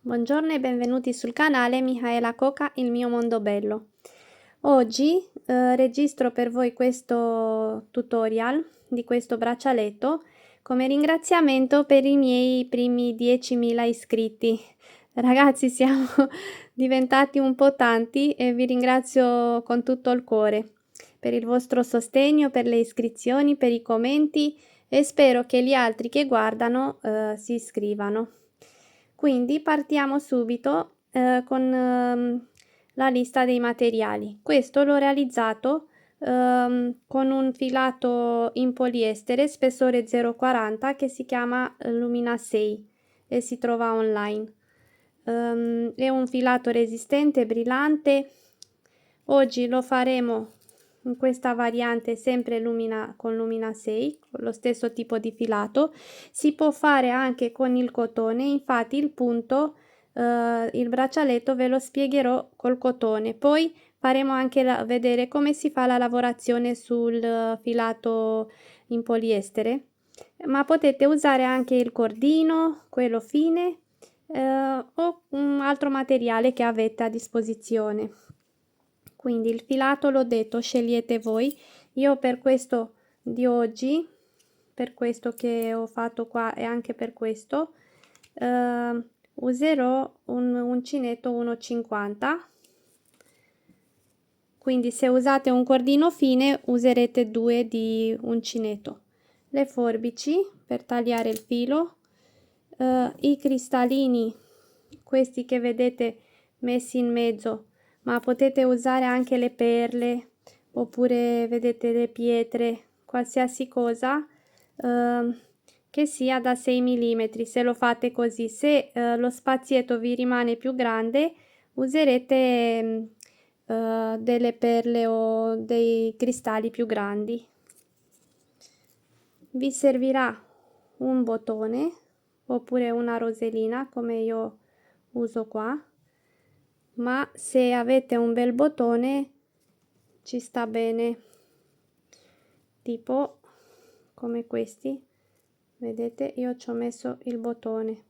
Buongiorno e benvenuti sul canale Michaela Coca, il mio mondo bello. Oggi registro per voi questo tutorial di questo braccialetto come ringraziamento per i miei primi 10.000 iscritti. Ragazzi, siamo diventati un po' tanti e vi ringrazio con tutto il cuore per il vostro sostegno, per le iscrizioni, per i commenti e spero che gli altri che guardano si iscrivano. Quindi partiamo subito con la lista dei materiali. Questo l'ho realizzato con un filato in poliestere spessore 0,40 che si chiama Lumina 6 e si trova online. È un filato resistente, brillante. Oggi lo faremo in questa variante sempre con Lumina 6, con lo stesso tipo di filato. Si può fare anche con il cotone, infatti il punto, il braccialetto ve lo spiegherò col cotone. Poi faremo anche vedere come si fa la lavorazione sul filato in poliestere, ma potete usare anche il cordino, quello fine, o un altro materiale che avete a disposizione. Quindi il filato, l'ho detto, scegliete voi. Io per questo di oggi, per questo che ho fatto qua e anche per questo, userò un uncinetto 1,50. Quindi se usate un cordino fine userete 2 di uncinetto. Le forbici per tagliare il filo, i cristallini, questi che vedete messi in mezzo, ma potete usare anche le perle oppure vedete le pietre, qualsiasi cosa che sia da 6 mm. Se lo fate così, se lo spazietto vi rimane più grande userete delle perle o dei cristalli più grandi. Vi servirà un bottone oppure una rosellina come io uso qua, ma se avete un bel bottone ci sta bene, tipo come questi, vedete, io ci ho messo il bottone.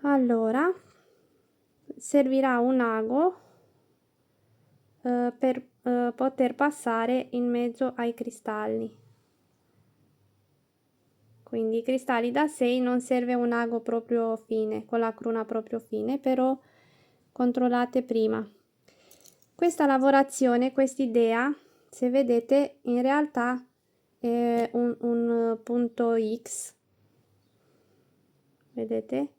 Allora servirà un ago per poter passare in mezzo ai cristalli. Quindi i cristalli da 6 non serve un ago proprio fine, con la cruna proprio fine, però controllate prima. Questa lavorazione, quest'idea, se vedete, in realtà è un punto X. Vedete?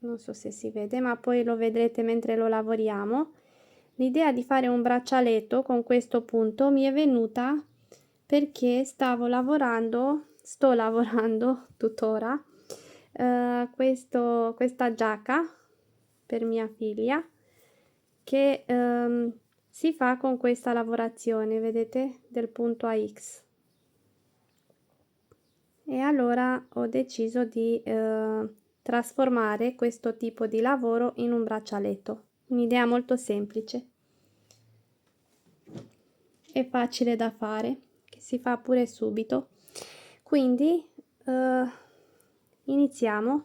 Non so se si vede, ma poi lo vedrete mentre lo lavoriamo. L'idea di fare un braccialetto con questo punto mi è venuta perché sto lavorando tuttora questa giacca per mia figlia che si fa con questa lavorazione, vedete, del punto a X. E allora ho deciso di trasformare questo tipo di lavoro in un braccialetto. Un'idea molto semplice e facile da fare, che si fa pure subito. Quindi iniziamo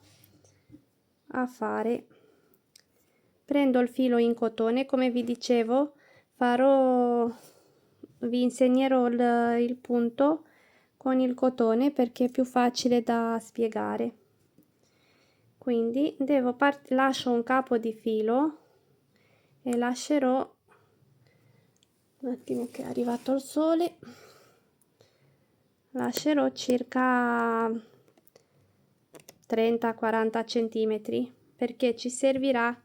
a fare. Prendo il filo in cotone, come vi dicevo, vi insegnerò il punto con il cotone perché è più facile da spiegare. Quindi lascio un capo di filo e lascerò un attimo che è arrivato il sole, lascerò circa 30-40 centimetri perché ci servirà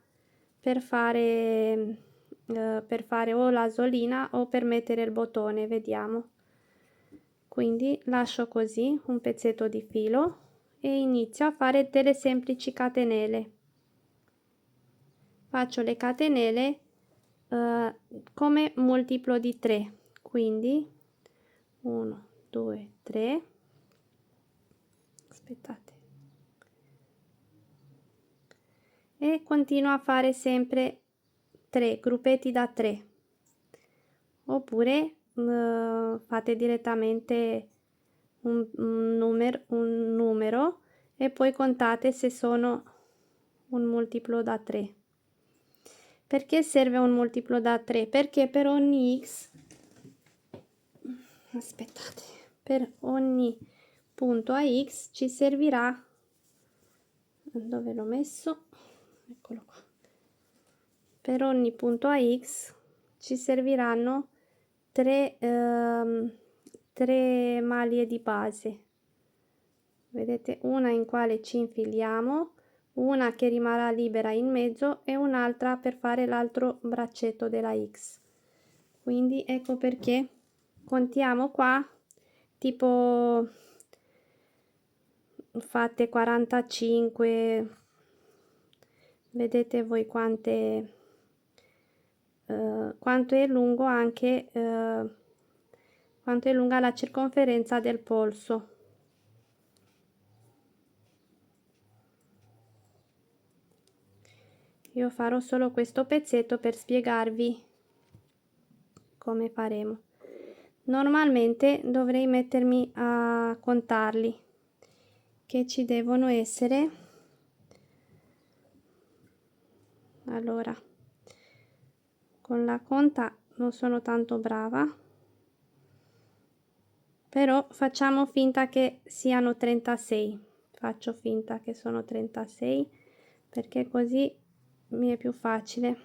per fare o la solina o per mettere il bottone, vediamo. Quindi lascio così un pezzetto di filo e inizio a fare delle semplici catenelle. Faccio le catenelle come multiplo di 3, quindi 1 2 3, aspettate, e continuo a fare sempre 3 gruppetti da 3, oppure fate direttamente un numero e poi contate se sono un multiplo da 3. Perché serve un multiplo da 3? Perché per ogni x, aspettate, per ogni punto a x ci servirà, dove l'ho messo? Eccolo qua. Per ogni punto a x ci serviranno 3 maglie di base. Vedete, una in quale ci infiliamo, una che rimarrà libera in mezzo e un'altra per fare l'altro braccetto della x. Quindi ecco perché contiamo qua, tipo fate 45, vedete voi quanto è lungo anche quanto è lunga la circonferenza del polso. Io farò solo questo pezzetto per spiegarvi come faremo. Normalmente dovrei mettermi a contarli, che ci devono essere, allora con la conta non sono tanto brava, però facciamo finta che siano 36, faccio finta che sono 36 perché così mi è più facile.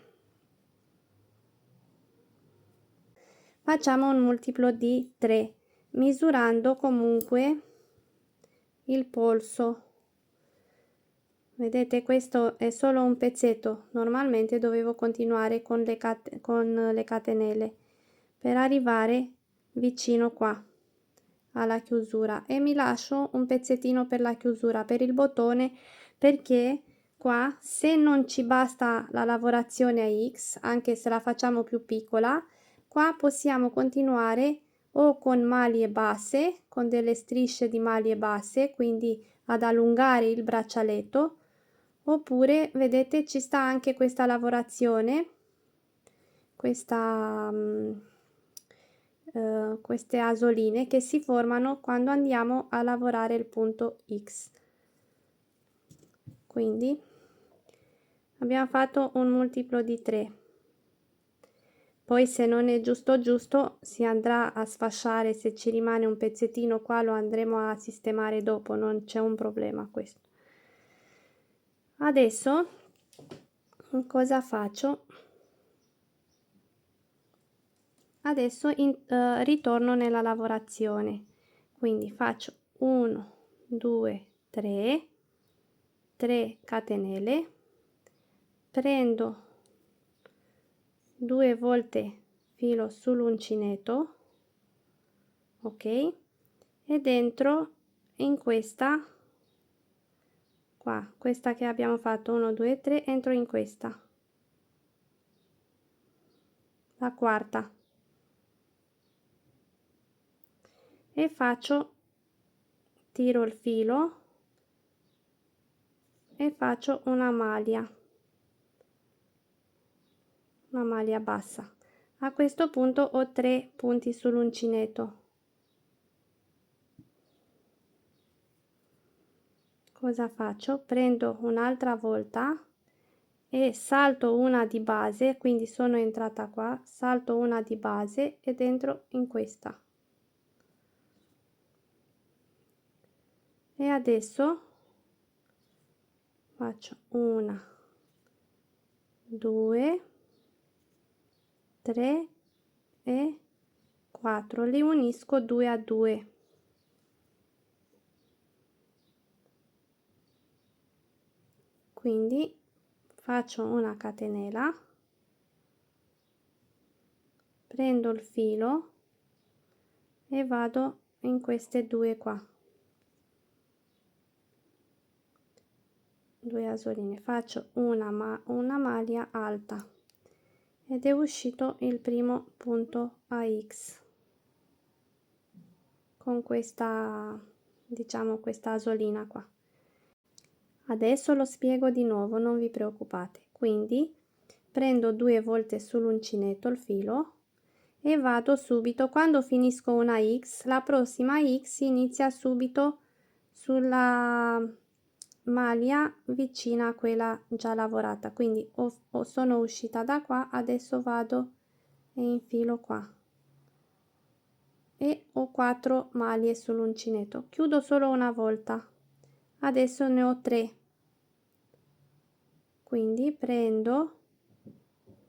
Facciamo un multiplo di 3 misurando comunque il polso. Vedete, questo è solo un pezzetto, normalmente dovevo continuare con le catenelle per arrivare vicino qua alla chiusura e mi lascio un pezzettino per la chiusura per il bottone, perché qua se non ci basta la lavorazione a x, anche se la facciamo più piccola, qua possiamo continuare o con maglie basse, con delle strisce di maglie basse, quindi ad allungare il braccialetto, oppure vedete ci sta anche questa lavorazione, queste asoline che si formano quando andiamo a lavorare il punto x. Quindi abbiamo fatto un multiplo di 3. Poi se non è giusto si andrà a sfasciare, se ci rimane un pezzettino qua lo andremo a sistemare dopo, non c'è un problema questo. Adesso cosa faccio? Adesso ritorno nella lavorazione, quindi faccio 1 2 3 catenelle, prendo 2 volte filo sull'uncinetto, ok, e dentro in questa qua, questa che abbiamo fatto 1 2 3, entro in questa, la quarta, e tiro il filo e faccio una maglia bassa. A questo punto ho 3 punti sull'uncinetto. Cosa faccio? Prendo un'altra volta e salto una di base, quindi sono entrata qua, salto una di base e dentro in questa. E adesso faccio 1 2 3 e 4, li unisco 2 a 2. Quindi faccio una catenella, prendo il filo e vado in queste due qua, 2 asoline, faccio una maglia alta ed è uscito il primo punto a x con questa, diciamo, questa asolina qua. Adesso lo spiego di nuovo, non vi preoccupate. Quindi prendo 2 volte sull'uncinetto il filo e vado subito, quando finisco una X, la prossima X inizia subito sulla maglia vicina a quella già lavorata. Quindi sono uscita da qua, adesso vado e infilo qua e ho 4 maglie sull'uncinetto. Chiudo solo una volta, adesso ne ho 3, quindi prendo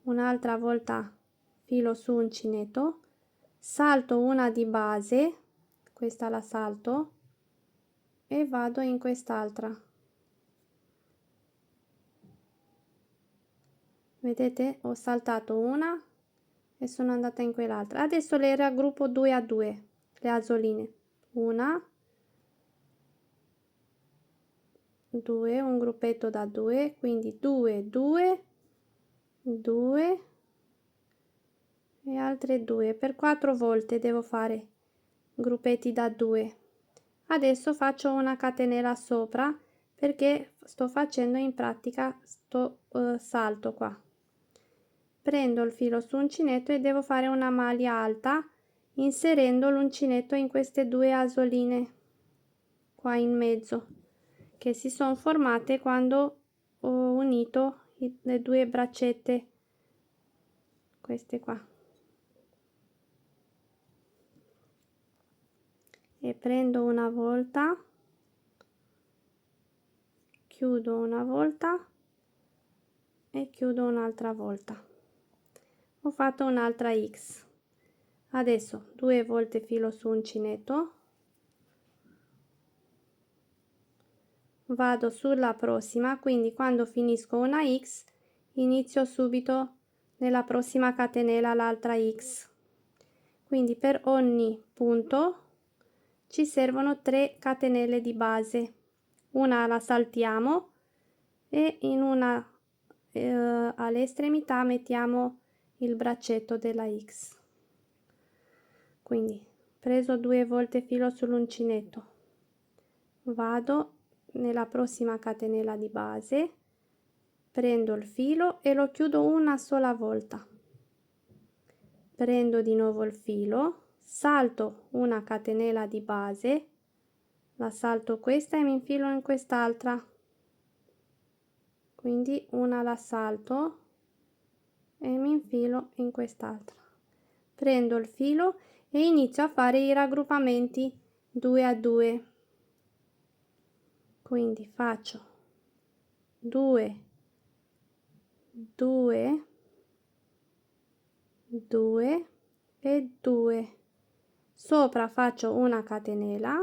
un'altra volta, filo su uncinetto, salto una di base, questa la salto e vado in quest'altra. Vedete, ho saltato una e sono andata in quell'altra. Adesso le raggruppo 2 a 2 le asoline, una, 2, un gruppetto da 2, quindi 2 2 2 e altre 2, per 4 volte devo fare gruppetti da 2. Adesso faccio una catenella sopra perché sto facendo in pratica sto salto qua. Prendo il filo su uncinetto e devo fare una maglia alta inserendo l'uncinetto in queste due asoline qua in mezzo che si sono formate quando ho unito le due braccette, queste qua, e prendo una volta, chiudo una volta e chiudo un'altra volta. Ho fatto un'altra X. Adesso 2 volte filo su uncinetto, vado sulla prossima, quindi quando finisco una X inizio subito nella prossima catenella l'altra X. Quindi per ogni punto ci servono 3 catenelle di base, una la saltiamo e in una all'estremità mettiamo il braccetto della X. Quindi preso 2 volte filo sull'uncinetto, vado nella prossima catenella di base, prendo il filo e lo chiudo una sola volta, prendo di nuovo il filo, salto una catenella di base, la salto questa e mi infilo in quest'altra, quindi una la salto e mi infilo in quest'altra, prendo il filo e inizio a fare i raggruppamenti 2 a 2, quindi faccio 2 2 2 e 2, sopra faccio una catenella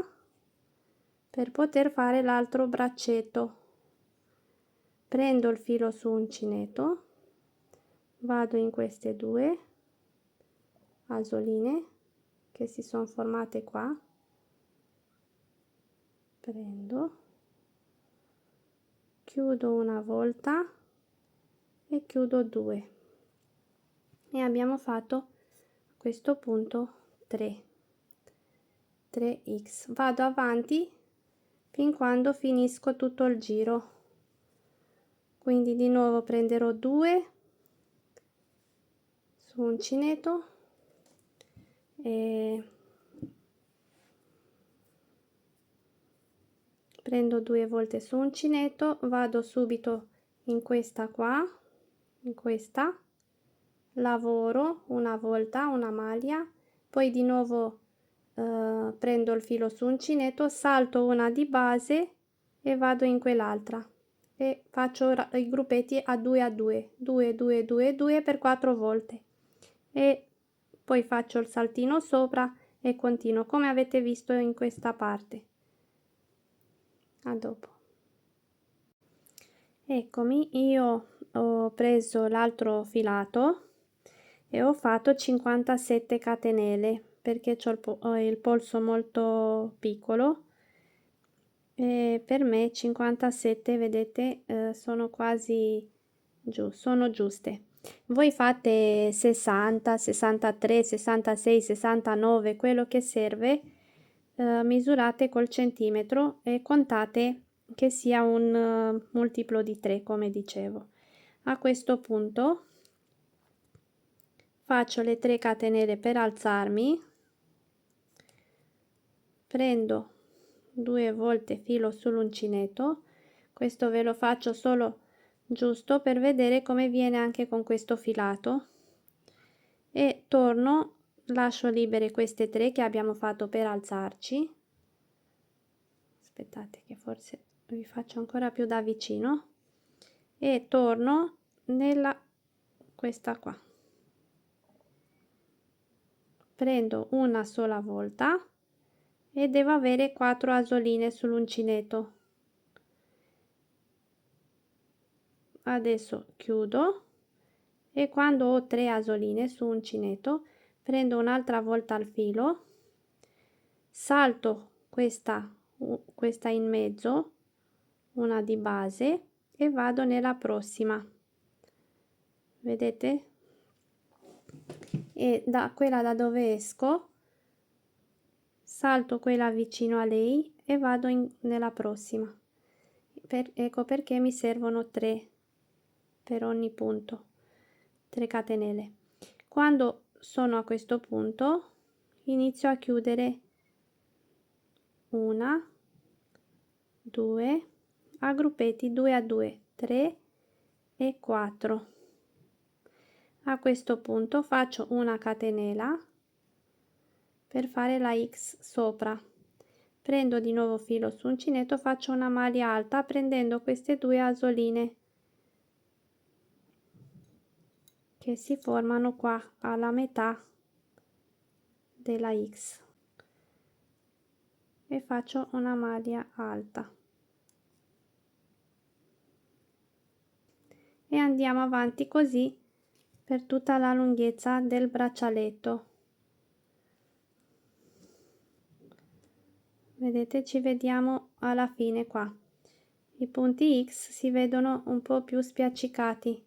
per poter fare l'altro braccetto, prendo il filo su uncinetto, vado in queste due asoline che si sono formate qua, prendo, chiudo una volta e chiudo 2 e abbiamo fatto a questo punto 3x. Vado avanti fin quando finisco tutto il giro, quindi di nuovo prenderò 2 su uncinetto e prendo 2 volte su uncinetto, vado subito in questa qua, in questa, lavoro una volta una maglia, poi di nuovo prendo il filo su uncinetto, salto una di base e vado in quell'altra e faccio i gruppetti a 2 a 2, 2 2 2 2 per 4 volte e poi faccio il saltino sopra e continuo come avete visto in questa parte. A dopo. Eccomi, io ho preso l'altro filato e ho fatto 57 catenelle perché ho il polso molto piccolo e per me 57, vedete, sono quasi sono giuste. Voi fate 60 63 66 69, quello che serve, misurate col centimetro e contate che sia un multiplo di 3, come dicevo. A questo punto faccio le 3 catenelle per alzarmi, prendo 2 volte filo sull'uncinetto. Questo ve lo faccio solo giusto per vedere come viene anche con questo filato, e torno, lascio libere queste 3 che abbiamo fatto per alzarci. Aspettate che forse vi faccio ancora più da vicino, e torno nella questa qua, prendo una sola volta e devo avere 4 asoline sull'uncinetto. Adesso chiudo, e quando ho 3 asoline su uncinetto prendo un'altra volta il filo, salto questa in mezzo, una di base, e vado nella prossima, vedete? E da quella da dove esco salto quella vicino a lei e vado nella prossima. Ecco perché mi servono 3 per ogni punto, 3 catenelle. Quando sono a questo punto inizio a chiudere 1, 2, a gruppetti 2 a 2, 3 e 4. A questo punto faccio una catenella per fare la X sopra, prendo di nuovo filo su uncinetto, faccio una maglia alta prendendo queste 2 asoline che si formano qua alla metà della X, e faccio una maglia alta e andiamo avanti così per tutta la lunghezza del braccialetto. Vedete, ci vediamo alla fine. Qua i punti X si vedono un po' più spiaccicati,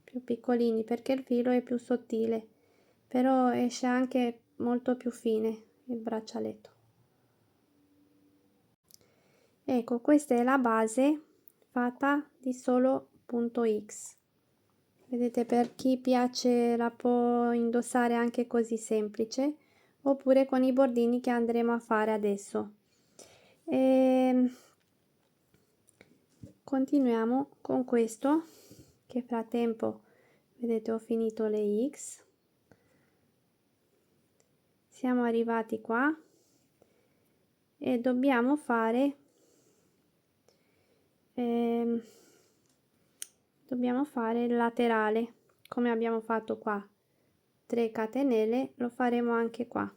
più piccolini, perché il filo è più sottile, però esce anche molto più fine il braccialetto. Ecco, questa è la base fatta di solo punto X. Vedete, per chi piace la può indossare anche così semplice, oppure con i bordini che andremo a fare adesso. Continuiamo con questo, che frattempo vedete ho finito le X, siamo arrivati qua e dobbiamo fare il laterale come abbiamo fatto qua, 3 catenelle, lo faremo anche qua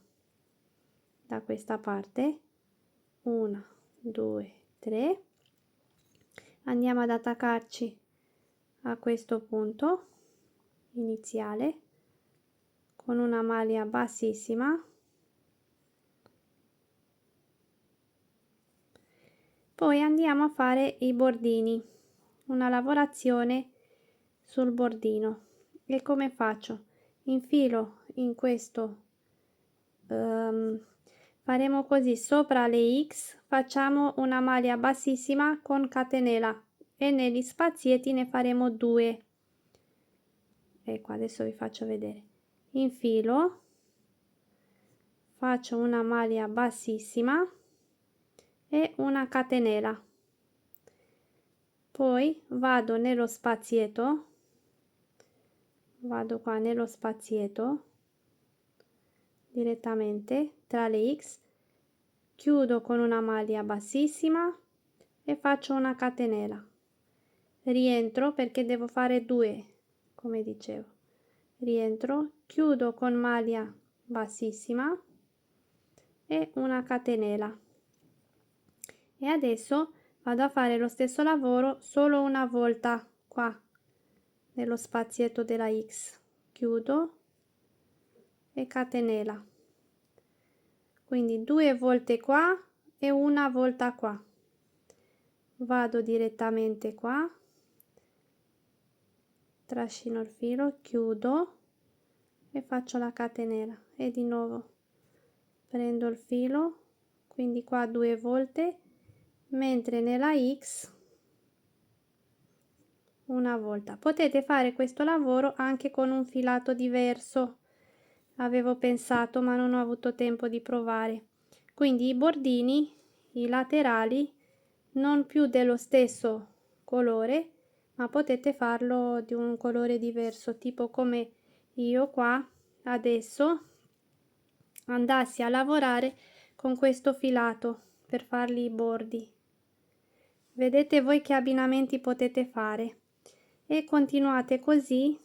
da questa parte, 1, 2, 3, andiamo ad attaccarci a questo punto iniziale con una maglia bassissima, poi andiamo a fare i bordini, una lavorazione sul bordino. E come faccio? Infilo in questo, faremo così, sopra le X facciamo una maglia bassissima con catenella e negli spazietti ne faremo 2. Ecco, adesso vi faccio vedere. Infilo, faccio una maglia bassissima e una catenella, poi vado nello spazietto, vado qua nello spazietto direttamente tra le X, chiudo con una maglia bassissima e faccio una catenella, rientro perché devo fare 2, come dicevo, rientro, chiudo con maglia bassissima e una catenella, e adesso vado a fare lo stesso lavoro solo una volta qua nello spazietto della X, chiudo e catenella, quindi 2 volte qua e una volta qua, vado direttamente qua, trascino il filo, chiudo e faccio la catenella, e di nuovo prendo il filo, quindi qua 2 volte, mentre nella X una volta. Potete fare questo lavoro anche con un filato diverso, avevo pensato, ma non ho avuto tempo di provare. Quindi i bordini, i laterali, non più dello stesso colore, ma potete farlo di un colore diverso, tipo come io qua adesso andassi a lavorare con questo filato per farli i bordi. Vedete voi che abbinamenti potete fare e continuate così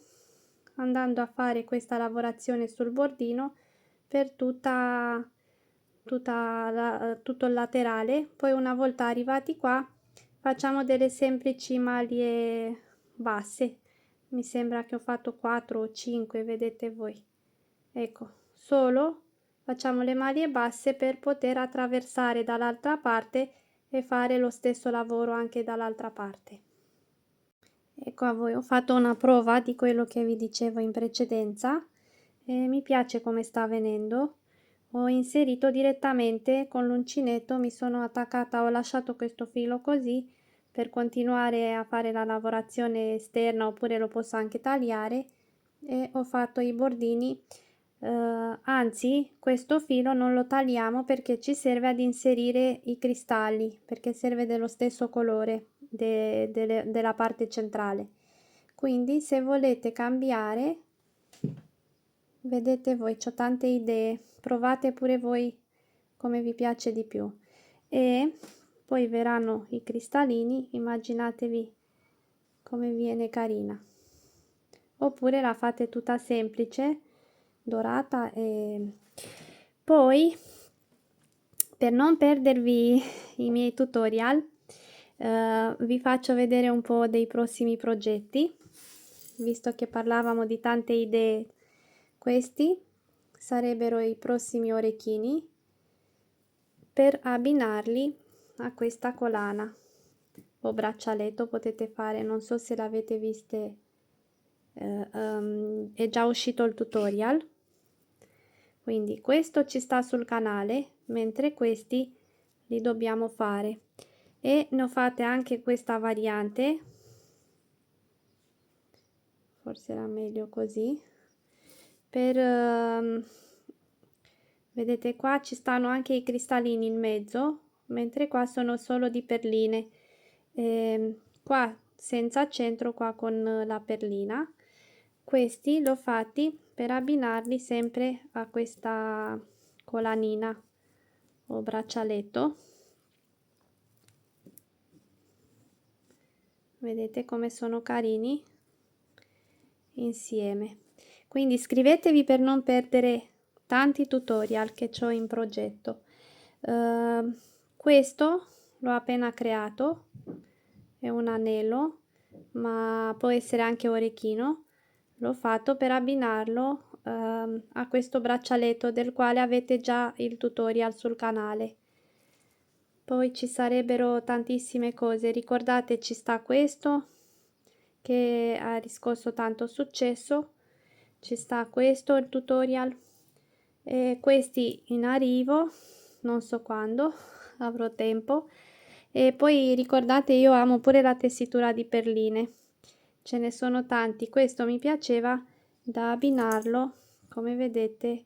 andando a fare questa lavorazione sul bordino per tutto il laterale. Poi una volta arrivati qua facciamo delle semplici maglie basse, mi sembra che ho fatto 4 o 5, vedete voi. Ecco, solo facciamo le maglie basse per poter attraversare dall'altra parte e fare lo stesso lavoro anche dall'altra parte. Ecco a voi, ho fatto una prova di quello che vi dicevo in precedenza e mi piace come sta venendo. Ho inserito direttamente con l'uncinetto, mi sono attaccata, ho lasciato questo filo così per continuare a fare la lavorazione esterna, oppure lo posso anche tagliare, e ho fatto i bordini. Anzi, questo filo non lo tagliamo perché ci serve ad inserire i cristalli, perché serve dello stesso colore della parte centrale. Quindi se volete cambiare, vedete voi, c'ho tante idee, provate pure voi come vi piace di più. E poi verranno i cristallini, immaginatevi come viene carina. Oppure la fate tutta semplice, dorata. E poi, per non perdervi i miei tutorial, vi faccio vedere un po' dei prossimi progetti, visto che parlavamo di tante idee. Questi sarebbero i prossimi orecchini per abbinarli a questa collana o braccialetto. Potete fare, non so se l'avete viste, è già uscito il tutorial, quindi questo ci sta sul canale, mentre questi li dobbiamo fare. E ne fate anche questa variante, forse era meglio così, per vedete qua ci stanno anche i cristallini in mezzo, mentre qua sono solo di perline, qua senza centro, qua con la perlina. Questi l'ho fatti per abbinarli sempre a questa colanina o braccialetto. Vedete come sono carini insieme. Quindi iscrivetevi per non perdere tanti tutorial che ho in progetto. Questo l'ho appena creato, è un anello, ma può essere anche orecchino. L'ho fatto per abbinarlo a questo braccialetto del quale avete già il tutorial sul canale. Poi ci sarebbero tantissime cose, ricordate, ci sta questo che ha riscosso tanto successo, ci sta questo, il tutorial, e questi in arrivo, non so quando avrò tempo. E poi ricordate, io amo pure la tessitura di perline, ce ne sono tanti. Questo mi piaceva da abbinarlo, come vedete,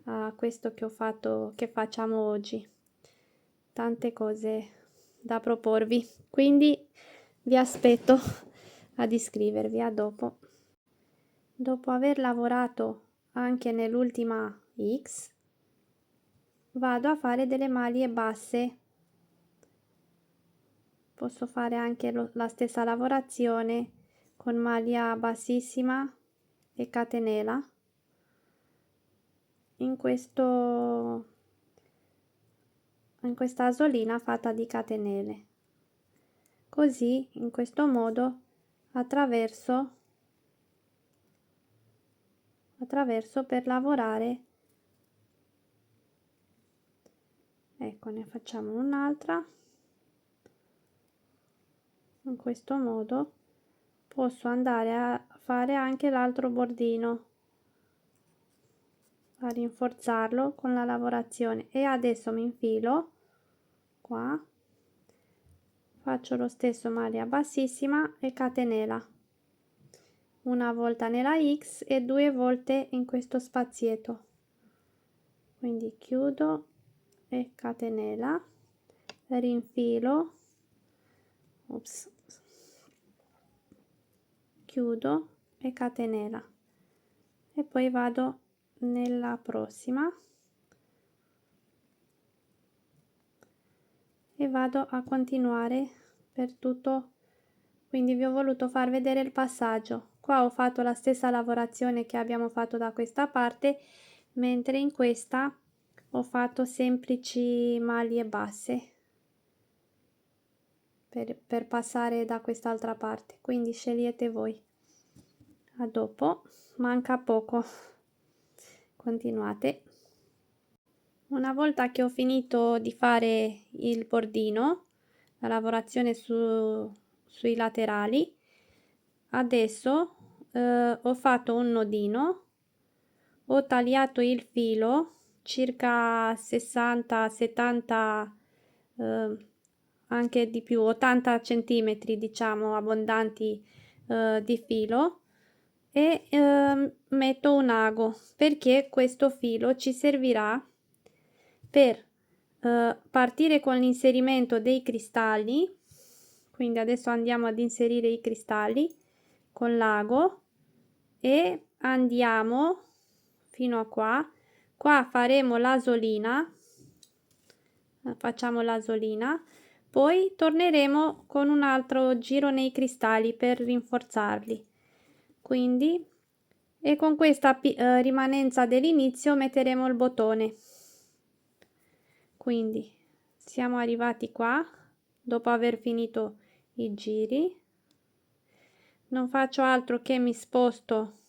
a questo che ho fatto, che facciamo oggi. Tante cose da proporvi, quindi vi aspetto ad iscrivervi. A dopo. Dopo aver lavorato anche nell'ultima X, vado a fare delle maglie basse. Posso fare anche la stessa lavorazione con maglia bassissima e catenella in questa asolina fatta di catenelle. Così, in questo modo, attraverso per lavorare. Ecco, ne facciamo un'altra. In questo modo posso andare a fare anche l'altro bordino, a rinforzarlo con la lavorazione. E adesso mi infilo qua, faccio lo stesso, maglia bassissima e catenella. una volta nella X e 2 volte in questo spazietto. Quindi chiudo e catenella, rinfilo, ops, chiudo e catenella e poi vado nella prossima e vado a continuare per tutto. Quindi vi ho voluto far vedere il passaggio. Qua ho fatto la stessa lavorazione che abbiamo fatto da questa parte, mentre in questa ho fatto semplici maglie basse per passare da quest'altra parte. Quindi scegliete voi. A dopo, manca poco. Continuate. Una volta che ho finito di fare il bordino, la lavorazione sui laterali, adesso ho fatto un nodino, ho tagliato il filo circa 60-70 anche di più, 80 centimetri diciamo abbondanti di filo, e metto un ago perché questo filo ci servirà per partire con l'inserimento dei cristalli. Quindi adesso andiamo ad inserire i cristalli con l'ago e andiamo fino a qua faremo l'asolina, facciamo l'asolina, poi torneremo con un altro giro nei cristalli per rinforzarli. Quindi e con questa rimanenza dell'inizio metteremo il bottone. Quindi siamo arrivati qua dopo aver finito i giri, non faccio altro che mi sposto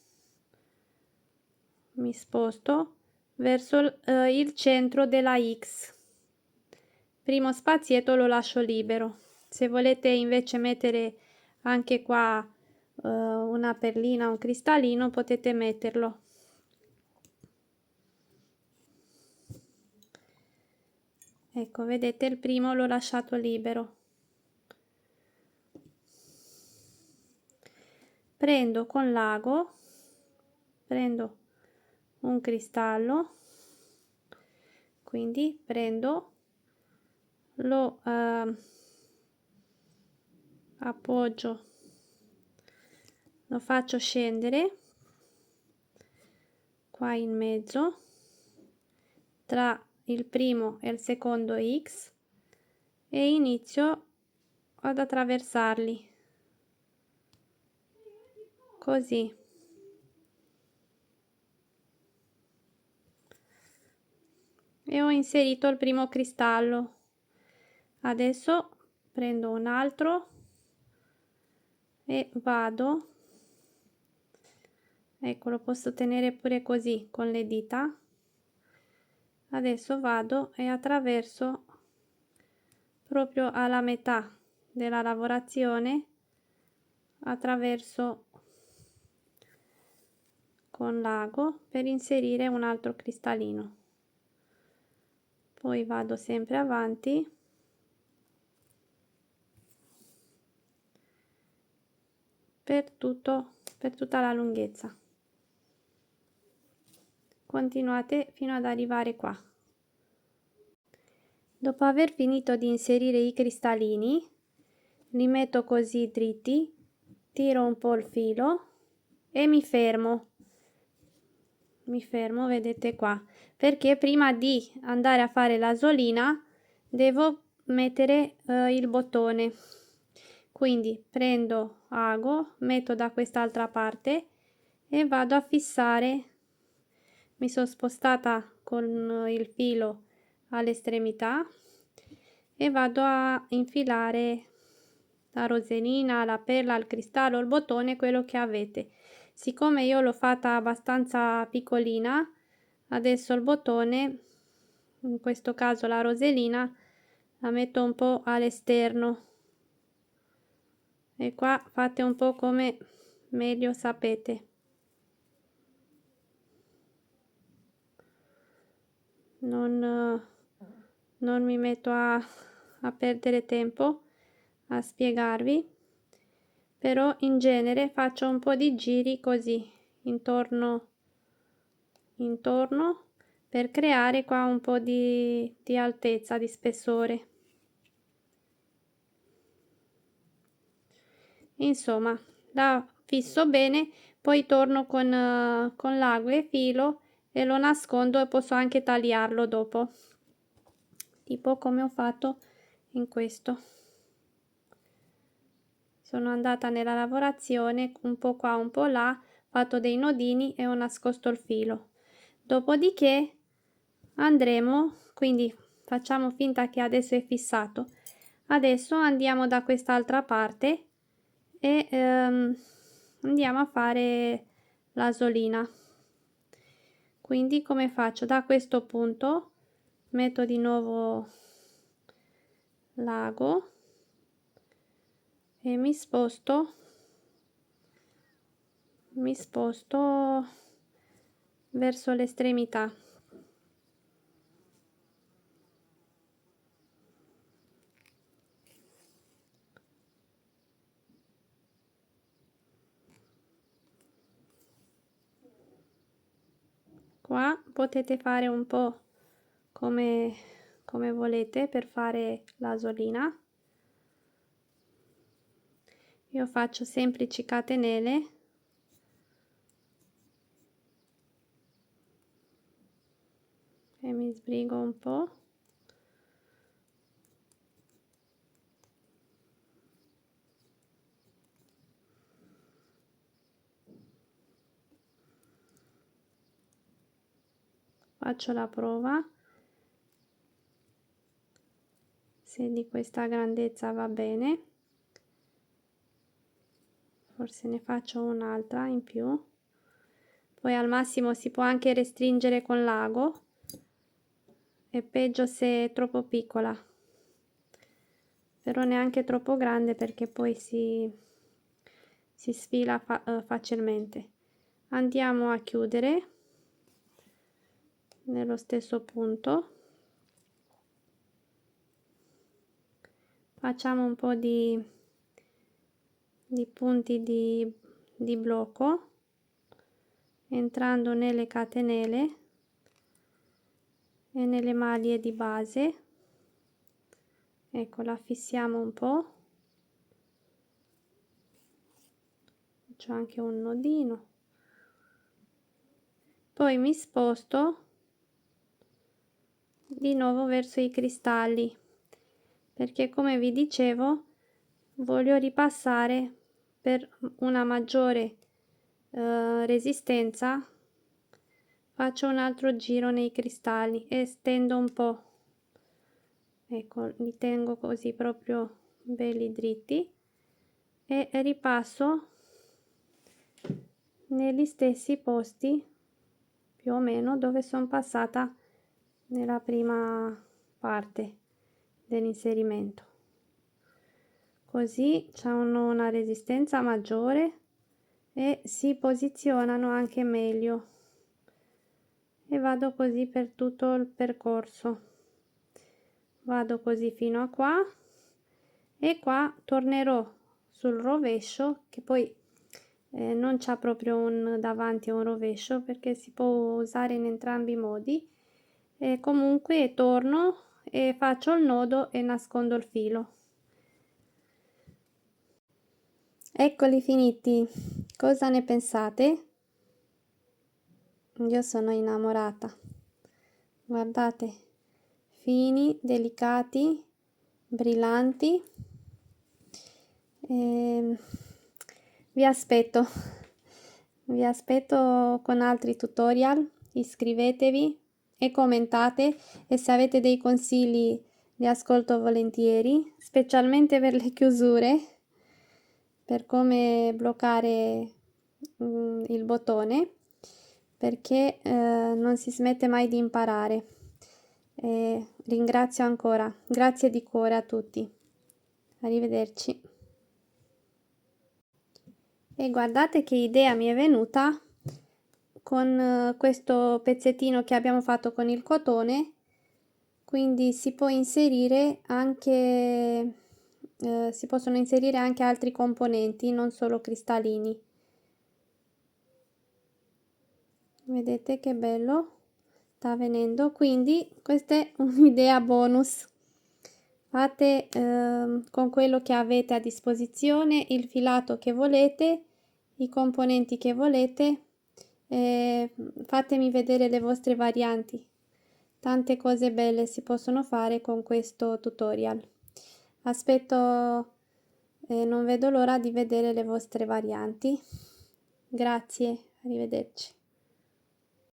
verso il centro della X. Primo spazietto lo lascio libero. Se volete invece mettere anche qua una perlina, un cristallino, potete metterlo. Ecco, vedete, il primo l'ho lasciato libero. Prendo con l'ago, prendo un cristallo, quindi prendo, lo appoggio, lo faccio scendere qua in mezzo tra il primo e il secondo X e inizio ad attraversarli così. E ho inserito il primo cristallo. Adesso prendo un altro e vado, ecco, lo posso tenere pure così con le dita. Adesso vado e attraverso proprio alla metà della lavorazione, attraverso con l'ago per inserire un altro cristallino. Poi vado sempre avanti per tutta la lunghezza. Continuate fino ad arrivare qua. Dopo aver finito di inserire i cristallini, li metto così dritti, tiro un po' il filo e mi fermo, vedete qua, perché prima di andare a fare l'asolina devo mettere il bottone. Quindi prendo ago, metto da quest'altra parte e vado a fissare. Mi sono spostata con il filo all'estremità e vado a infilare la roselina, la perla, il cristallo, il bottone, quello che avete. Siccome io l'ho fatta abbastanza piccolina, adesso il bottone, in questo caso la roselina, la metto un po' all'esterno e qua fate un po' come meglio sapete. Non mi metto a perdere tempo a spiegarvi, però in genere faccio un po' di giri così intorno per creare qua un po' di altezza, di spessore. Insomma, la fisso bene, poi torno con l'ago e filo e lo nascondo e posso anche tagliarlo dopo, tipo come ho fatto in questo. Sono andata nella lavorazione un po' qua un po' là, fatto dei nodini e ho nascosto il filo. Dopodiché andremo, quindi facciamo finta che adesso è fissato. Adesso andiamo da quest'altra parte e andiamo a fare l'asolina. Quindi come faccio? Da questo punto metto di nuovo l'ago e mi sposto verso l'estremità. Qua potete fare un po' come volete per fare l'asolina. Io faccio semplici catenelle e mi sbrigo un po'. Faccio la prova, se di questa grandezza va bene, forse ne faccio un'altra in più, poi al massimo si può anche restringere con l'ago, è peggio se è troppo piccola, però neanche troppo grande perché poi si sfila facilmente. Andiamo a chiudere nello stesso punto, facciamo un po' di punti di blocco entrando nelle catenelle e nelle maglie di base. Ecco, la fissiamo un po', faccio anche un nodino, poi mi sposto di nuovo verso i cristalli perché, come vi dicevo, voglio ripassare per una maggiore resistenza. Faccio un altro giro nei cristalli e stendo un po', ecco, li tengo così proprio belli dritti e ripasso negli stessi posti più o meno dove sono passata nella prima parte dell'inserimento, così hanno una resistenza maggiore e si posizionano anche meglio. E vado così per tutto il percorso, vado così fino a qua e qua tornerò sul rovescio, che poi non c'ha proprio un davanti e un rovescio perché si può usare in entrambi i modi, e comunque torno e faccio il nodo e nascondo il filo. Eccoli finiti, cosa ne pensate? Io sono innamorata, guardate, fini, delicati, brillanti. Vi aspetto con altri tutorial, iscrivetevi e commentate, e se avete dei consigli li ascolto volentieri, specialmente per le chiusure, per come bloccare il bottone, perché non si smette mai di imparare. Ringrazio ancora, grazie di cuore a tutti, arrivederci. E guardate che idea mi è venuta con questo pezzettino che abbiamo fatto con il cotone, quindi si può inserire anche si possono inserire anche altri componenti, non solo cristallini. Vedete che bello sta venendo, quindi questa è un'idea bonus. Fate con quello che avete a disposizione, il filato che volete, i componenti che volete, fatemi vedere le vostre varianti. Tante cose belle si possono fare con questo tutorial. Aspetto, non vedo l'ora di vedere le vostre varianti. Grazie, arrivederci.